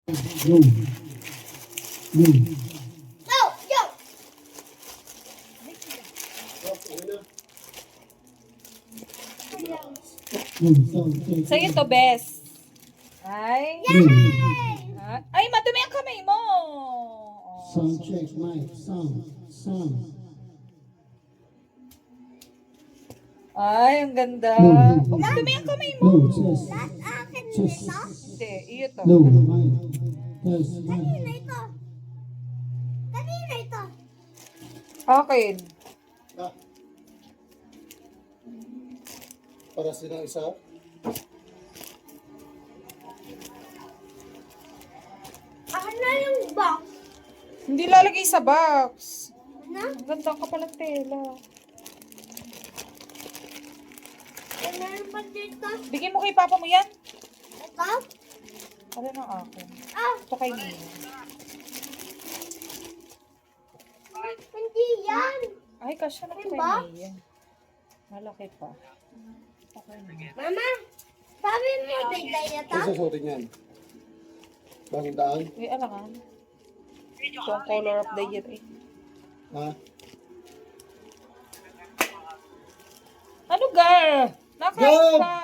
Go. Go. Go! Go! Sa'yo to, best. Ay. Go. Ay, madumi ang kamay mo. Oh. Sound check, mic. Sound. Ay, ang ganda. No. Oh, madumi ang kamay mo. No, chest. Lahat akin Chest. nito. Hindi, iyo to. No, mic. Test, mic. Kanina ito. Kanina ito. Akin. Para silang isa. Akin na yung box. Hindi lalagay sa box. Ano? Ang ganda ka palang tela. Eh, meron pa dito. Bigyan mo kay papa mo yan. Ito? Ano ng akin? Ah, Ito kay Nino. hindi yan. Ay, kasya na kay Diba? Nia. Malaki pa. Okay na. Mama, sabi mo bigay na to? Ano susuotin yan? Bagong daan? Uy, alangan. Ito ang color of the year eh. Ha? Ano, girl? Nakain Girl! pa.